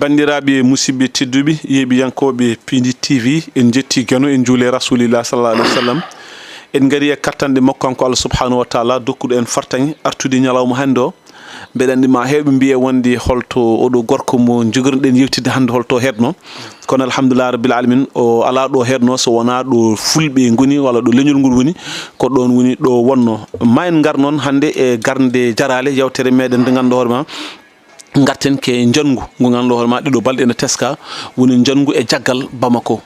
bandiraɓe musidɓe tedduɓe yeeɓiyankoɓe Pindi TV en jetti gano en juule rasulillah sallallahu alaihi wasallam en gari e kattande makko kanko Allah subhanahu wa ta'ala dokkuɗo en fartaŋe artude ñalawma hande o mbeɗa andi ma heɓe mbiya wonde holto oɗo gorko mo jogorɗen yewtide hande holto heɗno kono alhamdulillah rabbil alamin o ala ɗo heɗno so wona ɗo fulɓe goni walla ɗo leñol ngol woni ko ɗon woni ɗo wonno ma en gar noon hande e garde jarale yewtere meɗen nde ganduɗa hoorema garten ke jangu ngu ganduɗa hoorema ɗeɗo balɗe ene teska woni jangu e jaggal Bamako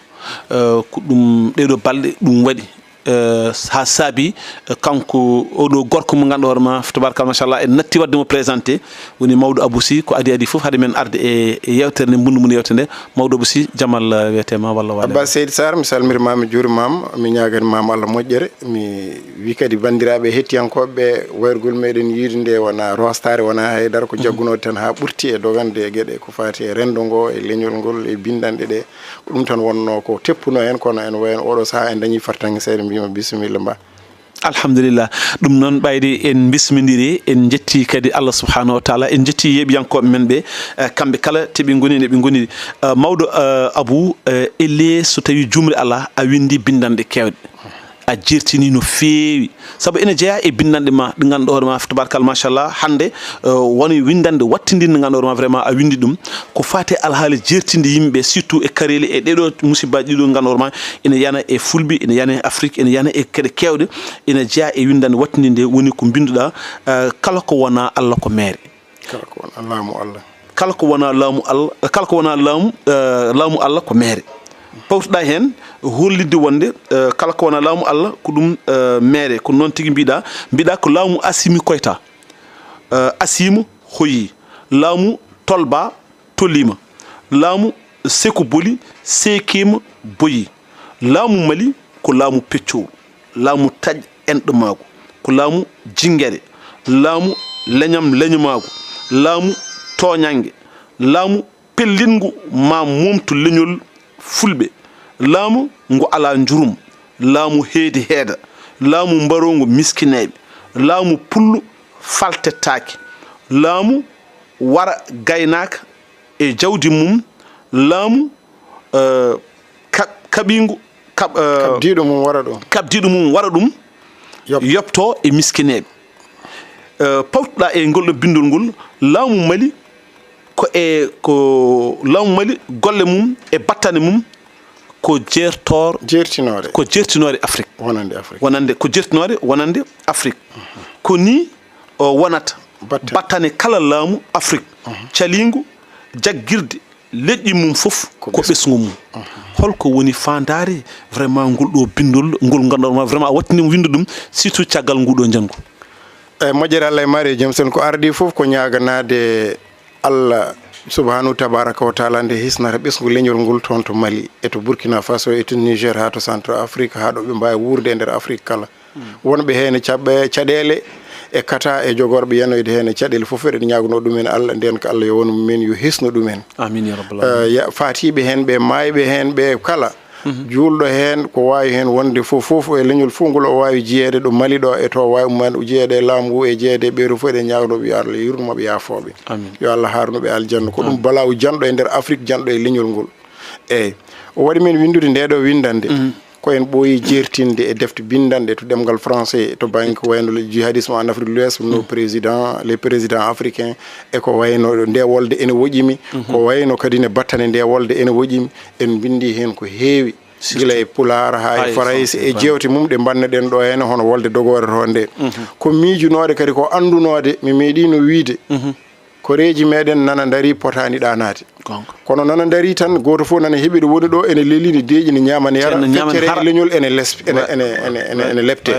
ko ɗum ɗeɗo balɗe ɗum waɗi ha saabi kanko oɗo gorko mo ganduɗa hoorema tabaraka machallah en natti wadde mo présenté woni Maodo Abou Sy ko adi foof hade men arde e yewtere nde bundu mun yewtere nde Maodo Abou Sy jamal wiyetema walla waɗa Abba Seydi Sarr mi salmirimama juurimama mi ñaganimama Allah moƴƴere mi wi kadi bandiraɓe hettiyankoɓe wayrgol meɗen yiide nde wona rostare wona haydara ko jaggunode tan ha ɓurti e dogande e gueɗe ko fati e rendo ngo e leñol ngol e bindanɗe ɗe ko ɗum tan wonno ko teppuno en kono en wayno oɗo saaha en dañi fartange seeɗa mbima bisimilla mba alhamdulillah ɗum noon ɓayde en bismidiri en jetti kadi Allah subhanahu wa ta'ala en jetti yeeɓiyankoɓe men ɓe kamɓe kala teɓe goni ne ɓe goni Maodo Abou elle so tawi jumri Allah a windi bindanɗe kewɗe a jirtini no feewi sabu ene jeeya e bindanɗe ma ɗe ganduɗa hoorema tabarkal machallah hande woni windande wattidinde ganduɗa hoorema vraiment a windi ɗum ko fate alhaali jertinde yimɓe surtout e kareli e ɗeɗo musibbaji ɗiɗo ganduɗa hoorema ene yana e fulɓe ene yana e Afrique ene yana e kede kewɗe ene jeeya e windande wattidinde woni ko binduɗa kala ko wona Allah ko meere kala ko wona laamu Allah kala ko wona laamu Allah kala ko wona laamu Allah ko meere pawtuɗa hen hollidde wonde kala ko wona laamu Allah ko ɗum meere ko noon tigui mbiɗa ko laamu Asimi koyta Asimu hoyi laamu Tolba tolima laamu Sékou boli sekima boyi laamu Mali ko laamu Peccow laamu Taj enɗo maako ko laamu Jingere laamu Leñam leñamaako laamu Toñangue laamu pellingu ma momto leñol fulɓe laamu ngo ala njurum laamu heedi heeda laamu mbarongo miskineɓe laamu pullu faltettake laamu wara gaynaka e jawdi mum laamu kaɓingu kabdiɗo mum wara ɗum yopto e miskineɓe pawtuɗa e ngolɗo bindol ngol laamu Mali ko laamu Mali golle mum e battane mum ko jertinore Afrique wonande ko jertinore wonande Afrique ko ni o wonata battane kala laamu Afrique calingu jaggirde leƴƴi mum fof ko ɓesgu mum holko woni fandare vraiment ngol ɗo bindol ngol ganduɗa vraiment a wattinimo winde ɗum surtout caggal nguɗo janggo moƴƴere Allah e maari joom sen ko ardi fof ko ñaganade Allah subhanahu tabaraka wa taala nde hisnata ɓesgu leñol ngol toon to Mali e to Burkina Faso e to Niger ha to Centre Afrique ha ɗo ɓe mbawi wurde e nder Afrique kala wonɓe hen caɗele e kata e jogorɓe yanoyde hen e caɗele fof eɗen ñaguno ɗumen Allah nden ko Allah yo won mumen yo hisnu ɗumen amin ya rabbal alamin fatiɓe hen ɓe mayɓe hen ɓe kala julɗo hen ko wawi hen wonde fof e leñol fof ngol o wawi jeeyede ɗo Mali ɗo e to wawi mumen jeeyede e laamu ngu e jeeyede e ɓeeɗo fof eɗen ñagonoɓe yo Allah yurmoɓe yafoɓe yo Allah harnoɓe aljanna ko ɗum balawo janɗo e nder Afrique janɗo e leñol ngol eyyi o waɗi men windude nde ɗo windande ko en ɓooyi jertinde e defte bindande to ɗemgal français to banggue ko wayno le jihadisme en Afrique de l'Ouest nos présidents les présidents africains e ko wayno nde wolde ene woƴimi ko wayno kadi ne battane nde wolde ene woƴimi en bindi hen ko heewi gila e pular ha e farayse e jewte mum ɗe banneɗen ɗo henne hono wolde dogore to nde ko miijunode kadi ko andunode mi meeɗino wiide ko reeji meɗen nana dari potani ɗanade kono nana dari tan goto fof nana heeɓi ɗo woni ɗo ene lelini deeƴi ne ñamane yara feccere leñol ene lepte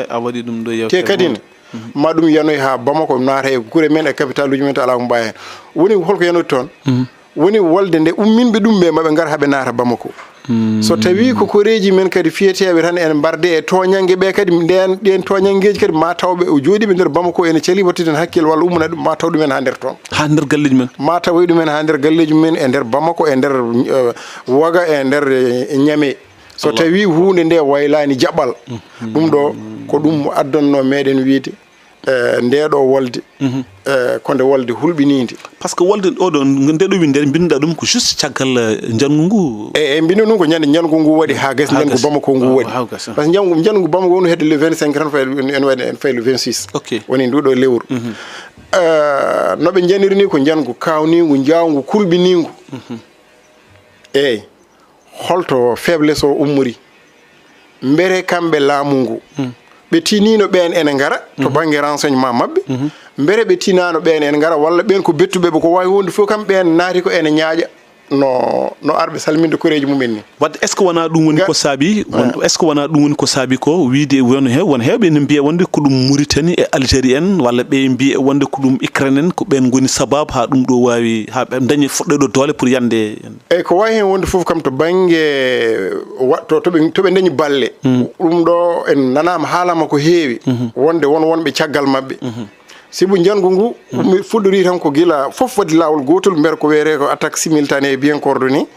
te kadi ne ma ɗum yanoy ha Bamako naata e guure men e capital uji men to ala ko mbawi hen woni holko yanoyta toon woni wolde nde umminɓe ɗum ɓe maɓe gara haaɓe naata Bamako so tawi ko koreji men kadi fiyeteɓe tan en mbarde e toñangue ɓe kadi ɗen toñangueji kadi ma tawɓe o jooɗiɓe nder Bamako ene caali wattiden hakkille walla ummana ɗum ma taw ɗumen ha nder toon ha nder galleji men ma tawoy ɗumen ha nder galleji men e nder Bamako e nder Waga e nder Niamey so tawi hunde nde waylani jaɓɓal ɗum ɗo ko ɗum addanno meɗen wiide ndeɗo wolde konde wolde hulɓinide par ce que wolde oɗo ndeɗo wi nder binda ɗum ko juste caggal janngu ngu e mbino ɗum ko ñande janngu ngu waɗi ha gas janngu Bamako ngu waɗi par ce que janngu Bamako woni hedde le 25 tan en waɗi en fay le 26 woni nduɗo lewru noɓe janirni ko janngu kawnigu jawngu kulɓinigu eyyi holto faiblesse o ummori mbere kamɓe laamu ngu ɓe tinino ɓen ene ngara to banggue renseignement mabɓe mbere ɓe tinano ɓen ene ngara walla ɓen ko bettuɓe ko wawi wonde fof kam ɓen naati ko ene ñaaƴa no arɓe salminde koreji mumen ni wadde est ce que wona ɗum woni ko saabi est ce que wona ɗum woni ko saabi ko wiide won heewɓe ne mbiya wonde ko ɗum Mauritanie e Algérie en walla ɓe mbiya wonde ko ɗum Ukraine en ko ɓen goni sababu ha ɗum ɗo wawi ha ɓe dañi foɗɗoyɗo doole pour yande eyyi ko wawi hen wonde foof kam to banggue toɓe dañi balle ɗum ɗo en nanama haalama ko heewi wonde wonɓe caggal mabɓe sibu janngu ngu fuɗɗori tan ko gila fof waɗi lawol gotol mbere ko wiyete ko attaque simultanée bien coordonné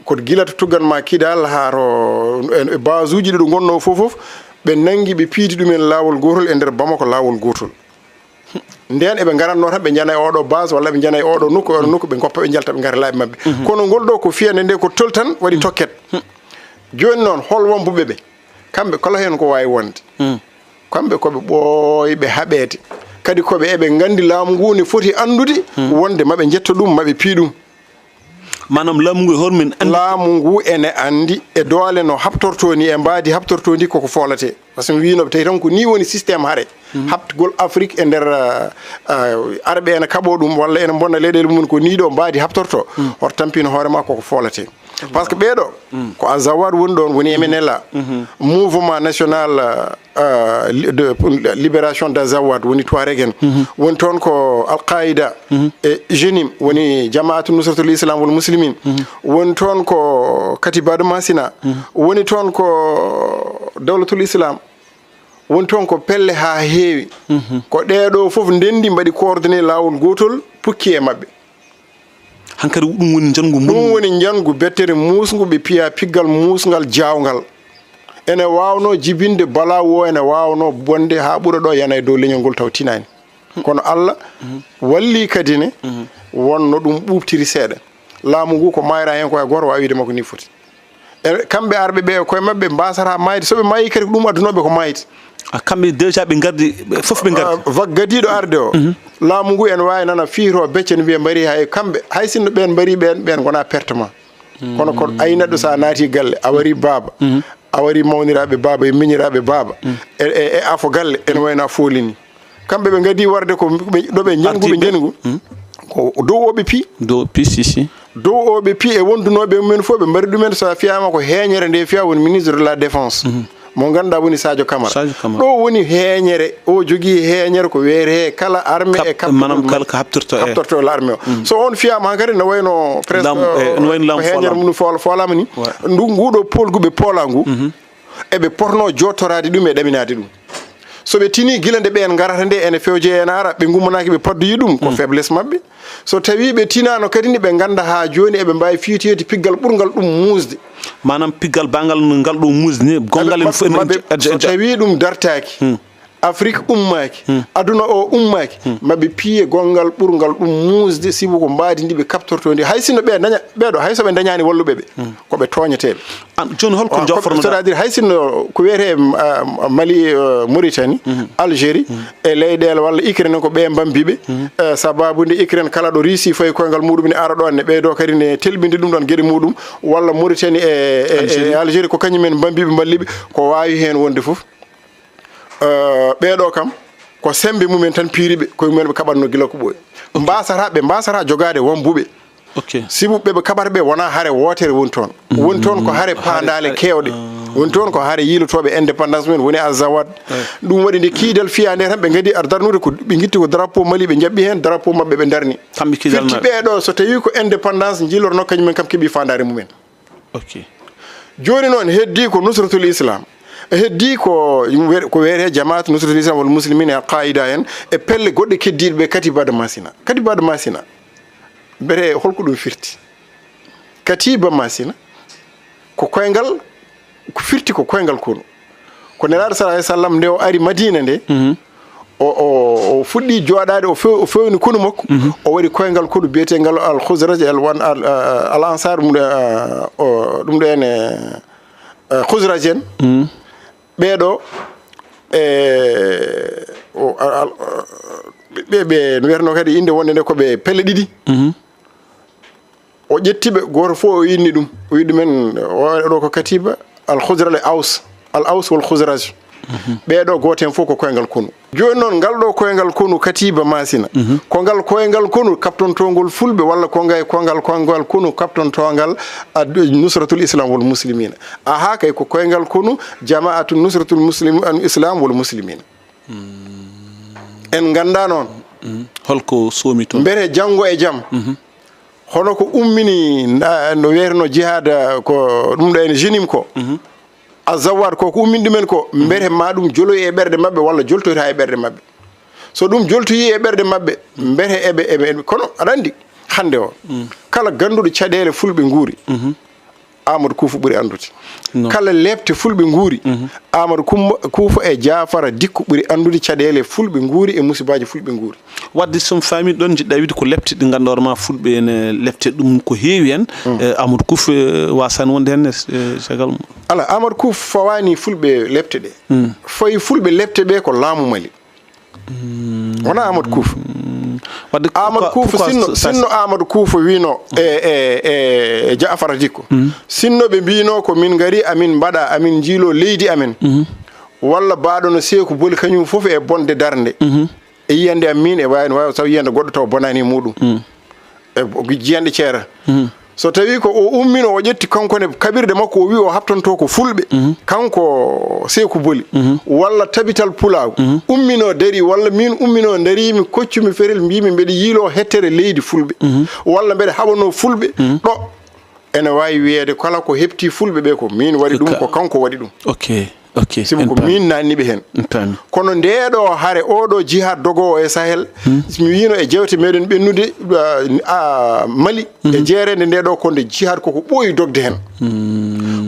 ko gila to tugganma kidal haaro e base uji ɗo gonno fof ɓe nangi ɓe piiti ɗumen lawol gotol e nder Bamako lawol gotol nden eɓe garanno tan ɓe jana e oɗo base walla ɓe jana e oɗo nokku ɓe goppa ɓe jalta ɓe gara laabi mabɓe kono ngol ɗo ko fiyande nde ko tol tan waɗi tokket joni noon hol wonɓuɓe ɓe kamɓe kala hen ko wawi wonde kamɓe koɓe ɓooyɓe haɓede kadi koɓe eɓe gandi laamu ngu ne foti andude wonde maɓe jetta ɗum maɓe pii ɗum manam laamu ngu hormin andi laamu ngu ene andi e doole no habtorto ni e mbaadi habtorto ndi koko folate par ce que winoɓe tawi tan ko ni woni systéme haare habtugol Afrique e nder arɓe ene kaɓo ɗum walla ene bonna leyɗele mum ko ni ɗo mbaadi habtorto hoto tampino hoorema koko folate par ce que ɓeeɗo ko Azawad woni ɗon woni MNLA mouvement national de libération d'Azawad woni Touareg en woni toon ko Al-Qaïda e JENIM woni Jamaatu Nusratul Islam wal Muslimin woni toon ko Katibatu Masina woni toon ko Dawlatul Islam woni toon ko pelle ha heewi ko ɗeɗo fof ndendi mbaɗi coordonné lawol gotol pukki e mabɓe hankadi ɗum woni janngu ɗum woni janngu bettere musgu ɓe piya piggal musgal jawgal ene wawno jibinde bala wo ene wawno bonde ha ɓuura ɗo yana e dow leñol ngol taw tinani kono Allah walli kadi ne wonno ɗum ɓuɓtiri seeɗa laamu ngu ko mayra hen ko e goto wawi wiide makko ni foti e kamɓe arɓe ɓe koye mabɓe mbasata mayde soɓe mayi kadi ko ɗum addunoɓe ko mayde kamɓe déjà ɓe gardi fof ɓe gardi gadiɗo arde o laamu ngu ene wawi nana fiiro becce no mbiya mbari hay kamɓe hay sinno ɓen mbari ɓen gona pertement kono ko ayi neɗɗo sa naati galle a wari baaba a wari mawniraɓe baaba e miñiraɓe baaba e afo galle ene wayno a folini kamɓe ɓe gadi warde ko ɗo ɓe jannguɓe janngu ko dow oɓe pi dow pi sisi dow oɓe pi e wondunoɓe mumen fof ɓe mbari ɗumen so fiyama ko heeñere nde fiya woni ministre de la défense mo ganduɗa woni Sadio Camara ɗo woni heeñere o jogui heeñere ko weere kala armé e manam kala ko habtorto l' armé o so on fiyama hankkadi no wayno presque ko heeñere mum folama ni nguɗo polguɓe poola ngu eɓe potno jottorade ɗum e ɗaminade ɗum soɓe tini gila nde ɓen garata nde ene fewje ene ara ɓe gummanaki ɓe paddoyi ɗum ko faiblesse mabɓe so tawi ɓe tinano kadi ni ɓe ganda ha joni eɓe mbawi fiytoyde piggal ɓurgal ɗum musde manam piggal bangal ngal ɗo musde gongal en fof so tawi ɗum dartaki Afrique ummaki aduna o ummaki maɓe piye gongal ɓurgal ɗum musde sibu ko mbaadi ndi ɓe captorto ndi hay sinno ɓe daña ɓeɗo hay soɓe dañani walluɓe ɓe koɓe toñeteɓe joni holko jofforno c'est à dire hay sinno ko wiyete Mali Mauritanie Algérie e leyɗele walla Ukraine ko ɓe mbambiɓe sababude Ukraine kala ɗo Russie fayi koyngal muɗum ne ara ɗon ne ɓeydo kadi ne telbinde ɗum ɗon gueɗe muɗum walla Mauritanie e Algérie ko kañumen mbambiɓe mballiɓe ko wawi hen wonde foof ɓeɗo kam ko sembe mumen tan piiriɓe koye mumen ɓe kaɓatno gila ko ɓooyi ɓe mbasata jogade wonbuɓe sibu ɓeɓe kaɓata ɓe wona haare wotere woni toon ko haare pandale kewɗe woni toon ko haare yiilotoɓe indépendance mumen woni Azawad ɗum waɗi nde kiidal fiya nde tan ɓe gadi ar darnude ko ɓe guitti ko drapeau Mali ɓe jaɓɓi hen drapeau mabɓe ɓe darni firti ɓeɗo so tawi ko indépendance jilorno kañumen kam keeɓi fandare mumen joni noon heddi ko Nusratul Islam heddi ko wiyete Jamaatu Nusratul Islam wal Muslimin e Al-Qaïda en e pelle goɗɗe keddiɗe ɓe Katibatu Masina bere holko ɗum firti Katiba Masina ko koyngal ko firti ko koyngal kono ko nelaɗo sallallahu alaihi wasallam nde o ari Madina nde o fuɗɗi jooɗaade o fewni kunu makko o waɗi koyngal kunu biyetengal al khusraj al ansar ɗum ɗo ene khusraj en ɓeeɗo ɓe no wiyatno kadi inde wonde nde koɓe pelle ɗiɗi o ƴettiɓe goto fof o inni ɗum o wi ɗumen oɗo ko katiba al khusraj al aws wal khusraj ɓeeɗo goto hen fof ko koyngal kunu joni noon ngal ɗo koyngal kunu katiba masina ko ngal koyngal kunu kaptontogol fulɓe walla kongal kunu kaptontogal nusratul islam wal muslimina aha kay ko koyngal kunu jama'atu nusratul islam wal muslimina en ganda noon holko soomi toon mbere janggo e jaam hono ko ummini no wiyeteno jihad ko ɗum ɗo ene jenim ko azawad ko ummini ɗumen ko mbere ma ɗum joloyi e ɓerde mabɓe walla joltoyta e ɓerde mabɓe so ɗum joltoyi e ɓerde mabɓe mbere eɓe kono aɗa andi hande o kala ganduɗo caɗele fulɓe guuri Amadou Koufa ɓuri andude kala lebte fulɓe guuri Amadou Koufa e Diafara Dicko ɓuri andude caɗele fulɓe guuri e musibaji fulɓe guuri wadde somi faami ɗon jiɗɗa wiide ko lebte ɗe ganduɗa ma fulɓe ene lebte ɗum ko heewi hen Amadou Koufa wasani wonde hen caggal mum ala Amadou Koufa fawani fulɓe lebte ɗe fayi fulɓe lebte ɓe ko laamu Mali wona Amadou Koufa Amadou Koufa sinno Amadou Koufa wino e Diafara Dicko sinno ɓe mbino ko min gari amin mbaɗa amin jiilo leydi amen walla mbaɗo no Sékou Boli kañum foof e bonde darde e yiyande am min e wawi taw yiyande goɗɗo taw bonani muɗum e jiyande ceera so tawi ko o ummino o ƴetti kankone kabirde makko o wi o habtanto ko fulɓe kanko Sékou Boli walla tabital pulaw ummino dari walla min ummino darimi koccumi ferel mbimi mbeɗa yiilo hettere leydi fulɓe walla mbeɗa haɓano fulɓe ɗo ene wawi wiyede kala ko hepti fulɓe ɓe ko min waɗi ɗum ko kanko waɗi ɗum simo ko min nanniɓe hen kono ndeɗo haare oɗo jihad dogowo e Sahel mi wino e jewte meɗen ɓennude Mali e jeerede ndeɗo konde jihad koko ɓooyi dogde hen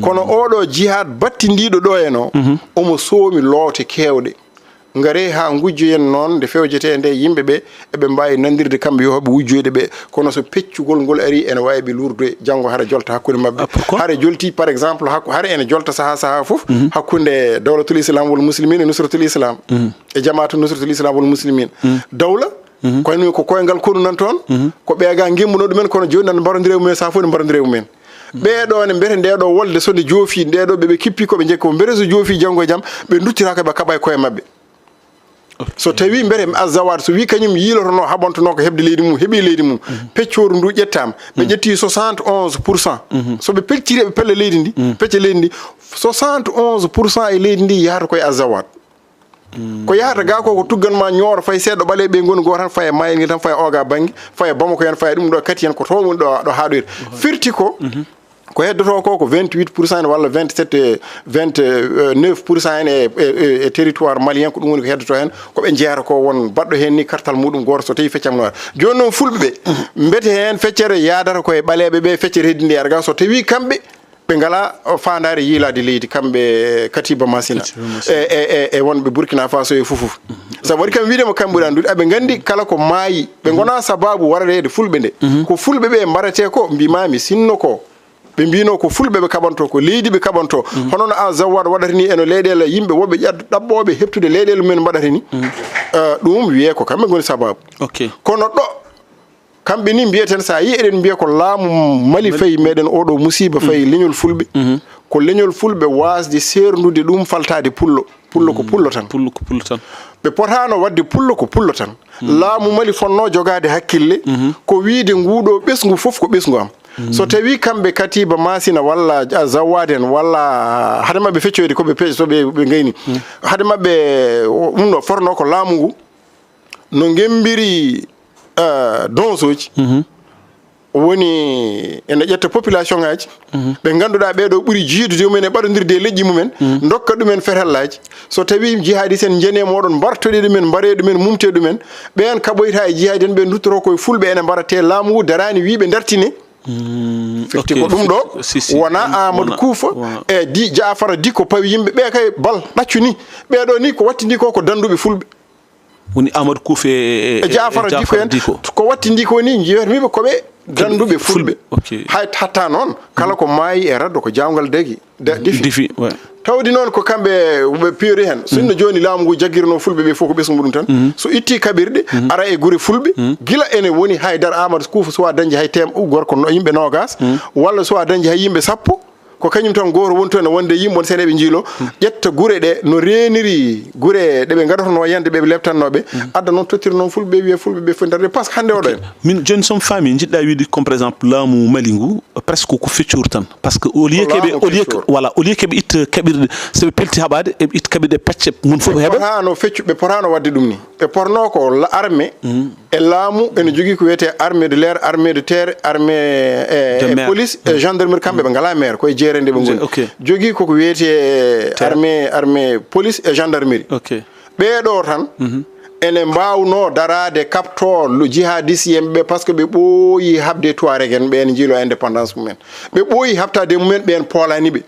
kono oɗo jihad battidiɗo ɗo en o omo soomi loote kewɗe ngare ha gujjoyen noon nde fewjete nde yimɓeɓe eɓe mbawi nandirde kamɓe yo hoɓe wujjoyde ɓe kono so peccugol ngol ari ene wawi ɓe lurde janggo haɗa jolta hakkude mabɓe haɗa jolti par exemple haɗa ene jolta saaha foof hakkude dawlatul islam wal muslimin e nusratul islam e jamaatu nusratul islam wal muslimin dawla kono ko koyngal konu nan toon ko ɓeega gemmuno ɗumen kono joni nan mbarodire mumen sa fof ne mbarodire mumen ɓeɗo ne mbete ndeɗo wolde so nde joofi ndeɗo ɓeɓe kippi koɓe jekki ko mbere so joofi janggo e jaam ɓe duttiraka ɓe kaɓa e koye mabɓe so tawi mbere azawad so wi kañum yiilotono haɓontono ko hebde leydi mum heeɓi leydi mum peccoru ndu ƴettama ɓe ƴetti 71% soɓe pecciri ɓe pelle leydi ndi pecce leydi ndi 71% e leydi ndi yahata koye azawad ko yahata ga ko tugganma ñooro fay seeɗo ɓale ɓe goni goto tan faye mayel tan faye oga banggue faye Bamako hen faye ɗum ɗo kati hen ko toon woni ɗo haaɗoyta firti ko heddoto ko 28% walla 29% en e territoire malien ko ɗum woni ko heddoto hen koɓe jeeyata ko won baɗɗo hen ni kartal muɗum goto so tawi feccam no joni noon fulɓe ɓe mbete hen feccere yadata koye ɓaleɓe ɓe feccere heddi ndi arga so tawi kamɓe ɓe ngala fandare yiilade leydi kamɓe Katiba Masina e wonɓe Burkina Faso e fofoof sabu waɗi kam wiidema kamɓe ɓuri andude aɓe gandi kala ko maayi ɓe gona sababu wararede fulɓe nde ko fulɓe ɓe mbarate ko mbimami sinno ko ɓe mbino ko fulɓe ɓe kaɓanto ko leydi ɓe kaɓanto hono no Azawad waɗata ni eno leyɗele yimɓe woɓɓe ɗaɓɓoɓe heptude leyɗele mumen mbaɗata ni ɗum wiye ko kamɓe goni sababu kono ɗo kamɓe ni mbiyeten sa yi eɗen mbiya ko laamu Mali fayi meɗen oɗo musiba fayi leñol fulɓe ko leñol fulɓe wasde sernude ɗum faltade pullo ko pullo tan ɓe potano wadde pullo ko pullo tan laamu Mali fonno jogade hakkille ko wiide nguɗo ɓesgu foof ko ɓesgu am so tawi kamɓe Katiba Masina walla Zawad en walla hade mabɓe feccoyde koɓe soɓe gayni hade mabɓe ɗum ɗo forno ko laamu ngu no gembiri donsoji woni ene ƴetta population ngaji ɓe ganduɗa ɓeɗo ɓuuri jiidude mumen e ɓaɗodirde e leƴƴi mumen dokka ɗumen fetellaji so tawi jihadis en jeene moɗon mbartoɗe ɗumen mbare ɗumen mumte ɗumen ɓen kaɓoyta e jihadi en ɓe duttoro koye fulɓe ene mbarate laamu ngu darani wiɓe dartine firti ko ɗum ɗo wona Amadou Koufa e Diafara Dicko pawi yimɓe ɓe kay bal ɗaccu ni ɓeɗo ni ko wattidi ko danduɓe fulɓe woni Amadou Kouf e Jafar Diko ko watti ndiko ni jiyatmiɓe koɓe danduɓe fulɓe hay hatta noon kala ko maayi e raddo ko jawngal difi tawdi noon ko kamɓe ɓe piori hen sinno joni laamu ngu jaggirno fulɓe ɓe fof ko ɓesgu muɗum tan so itti kaɓirɗe ara e guure fulɓe gila ene woni haydara Amadou Kouf so dañi hay gorko yimɓe nogas walla so dañi hay yimɓe 10 ko kañum tan goto woni toon wonde yimɓe won seeɗa ɓe jiilo ƴetta guure ɗe no reniri guure ɗeɓe gadotono yande ɓeɓe lebtannoɓe adda noon tottira noon fulɓe wiya fulɓe ɓe fof darde par ce que hande oɗo en min joni somi faami jiɗɗa wiide comme par exemple laamu Mali ngu presque ko feccuru tan par ce que au lieu keɓe itta kaɓirɗe soɓe pelti haɓade eɓe itta kaɓirɗe pecce gon fof heɓe ɓe potano wadde ɗum ni ɓe porno ko armée e laamu ene jogui ko wiyete armée de l'air armée de terre armée e police e gendarmerie kamɓe ɓe ngala maire koye jeere nde ɓe goni jogui koko wiyete armée police et gendarmerie ɓeɗo tan ene mbawno darade kapto jihadiste yemɓe par ce que ɓe ɓooyi habde Touareg en ɓen jiilo indépendance mumen ɓe ɓooyi habtade mumen ɓen poolaniɓe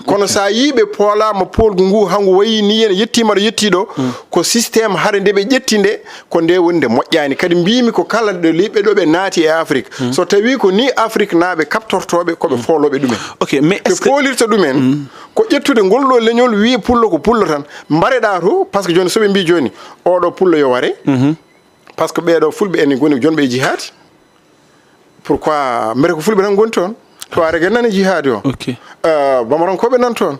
kono sa yiɓe poolama polgu ngu hangu wayi ni ene yettima ɗo yetti ɗo ko systéme hare nde ɓe ƴetti nde ko nde woni nde moƴƴani kadi mbimi ko kala ɗo liɓɓe ɗo ɓe naati e Afrique so tawi ko ni Afrique naaɓe kaptortoɓe koɓe fooloɓe ɗumen ɓe poolirta ɗumen ko ƴettude ngolɗo leñol wi pullo ko pullo tan mbareɗa to par ce que joni soɓe mbi joni oɗo pullo yo ware par ce que ɓeɗo fulɓe ene goni joni ɓe jihad pourquoi mbere ko fulɓe tan goni toon Touareg en nani jihad o Bamarankoɓe nan toon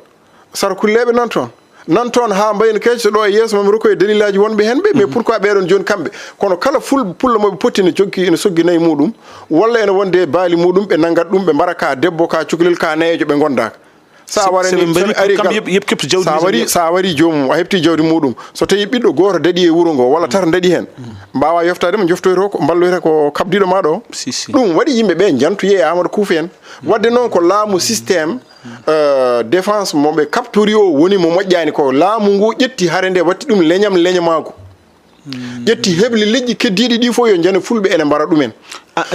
Sarkulleɓe nan toon ha mbayno kecco ɗo e yeeso mami rokkoye dalilaji wonɓe hen ɓe mais pourquoi ɓeɗon joni kamɓe kono kala pullo moɓe potti ne joggi ene sogginayi muɗum walla ene wonde baali muɗum ɓe naggat ɗum ɓe mbara ka debbo ka cukalel ka nayejo ɓe gondaka sa wari jomum a hepti jawdi muɗum so tawi ɓiɗɗo goto daɗi e wuuro ngo walla tata daɗi hen mbawa yoftadema joftoyto ko balloyta ko kabdiɗo maɗo o ɗum waɗi yimɓe ɓe jantuye Amadou Kouf en wadde noon ko laamu systéme défense moɓe captori o woni mo moƴƴani ko laamu ngu ƴetti hare nde watti ɗum leñamako ƴetti heɓli leƴƴi keddiɗi ɗi fof yo jane fulɓe ene mbara ɗumen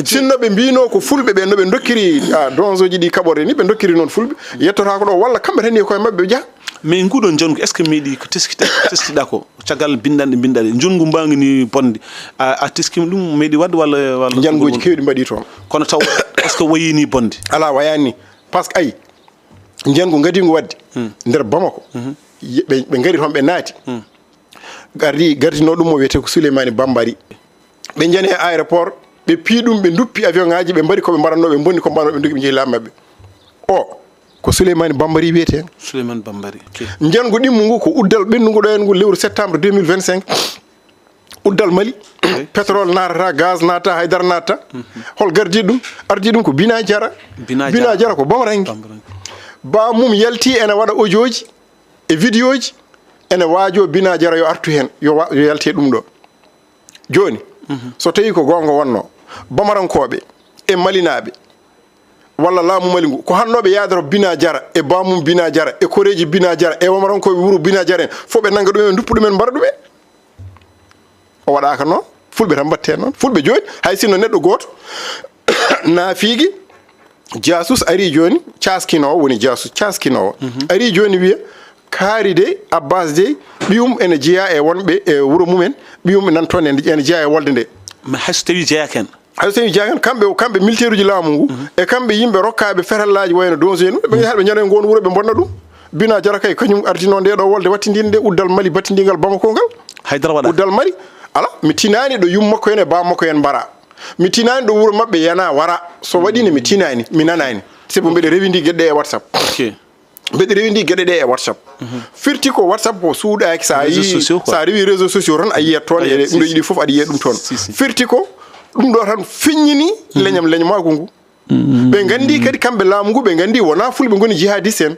sinno ɓe mbino ko fulɓe ɓe noɓe dokkiri donzoji ɗi kaɓorde ni ɓe dokkiri noon fulɓe yettotako ɗo walla kamɓe tan ni koye mabɓe ɓe jaaha mais nguɗon jonngu est ce que meeɗi ko teskiɗa ko caggal bindanɗe bindaɗe jonngu mbawini bonde a teskima ɗum meeɗi wadde walla janngoji kewɗi mbaɗi toon kono taw est ce que wayini bonde ala wayani par ce que ayi janngu gadigu wadde nder Bamako ɓe gari toon ɓe naati gardino ɗum mo wiyete ko Souleymani Bambari ɓe jani e aéroport ɓe pii ɗum ɓe duppi avion ngaji ɓe mbari koɓe mbaranno ɓe bonni ko mbaranno ɓe dogi ɓe jeehi laamu mabɓe o ko Souleymani Bambari wiyete Souleymani Bambari janngu ɗimmu ngu ko uddal ɓennugu ɗo en ngu lewru septembre 2025 uddal Mali pétrole natata gaz natata haydara natata hol gardi ɗum ardi ɗum ko Bina Diarra ko Bamarangi ba mum yalti ene waɗa audio ji e vidéo ji ene waajo Bina Diarra yo artu hen yo yalte ɗum ɗo joni so tawi ko gonga wonno Bamarankoɓe e Malinaɓe walla laamu Mali ngu ko hannoɓe yadoro Bina Diarra e bamum Bina Diarra e koreji Bina Diarra e Bamarankoɓe wuuro Bina Diarra en fof ɓe nanga ɗumen duppu ɗumen mbara ɗumen o waɗaka noon fulɓe tan mbatte noon fulɓe joni hay sinno neɗɗo goto naafigi jasus ari joni caskinowo woni jasus caskinowo ari joni wiya kaari de Abbas de ɓiyum ene jeeya e wonɓe e wuuro mumen ɓiyum nan toon ene jeeya e wolde nde mais hayso tawi jeeyaka en hayso tawi jeeyaken kamɓe militaire uji laamu ngu e kamɓe yimɓe rokkaɓe ferallaji wayno donge en ɓe haɗa ɓe ñanoy ngon wuuro ɓe bonna ɗum Bina Diarra kay kañum ardino nde ɗo wolde wattidinde nde uddal Mali battidigal Bamako ngal haydara waɗa uddal Mali ala mi tinani ɗo yum makko en e bam makko en mbara mi tinani ɗo wuuro mabɓe yana wara so waɗini mi tinani mi nanani sebo mbeɗe rewindi gueɗe e WhatsApp mbeɗe rewindi gueɗe ɗe e WhatsApp firti ko WhatsApp ko suuɗaki sa rewi réseaux sociaux tan a yiyat toon e ɗum ɗo yiɗi foof aɗa yiya ɗum toon firti ko ɗum ɗo tan fiññini leñamako ngu ɓe gandi kadi kamɓe laamu ngu ɓe gandi wona fulɓe goni jihadiste en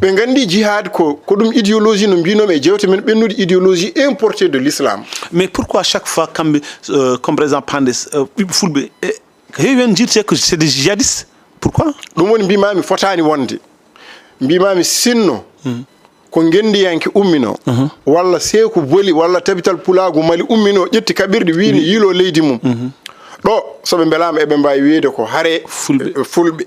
ɓe gandi jihad ko ɗum idéologie no mbinomi e jewte men ɓennude idéologie importée de l'islam mais pourquoi chaque fois kamɓe comme par exemple hande ɓiɓɓe fulɓe heewi hen jirte ko c'est des jihadistes pourquoi ɗum woni mbimami fotani wonde mbimami sinno ko gendiyanke ummino walla seeku boli walla tabital pulagu Mali ummino ƴetti kaɓirɗe wini yiilo leydi mum ɗo soɓe mbelama eɓe mbawi wiide ko haare fulɓe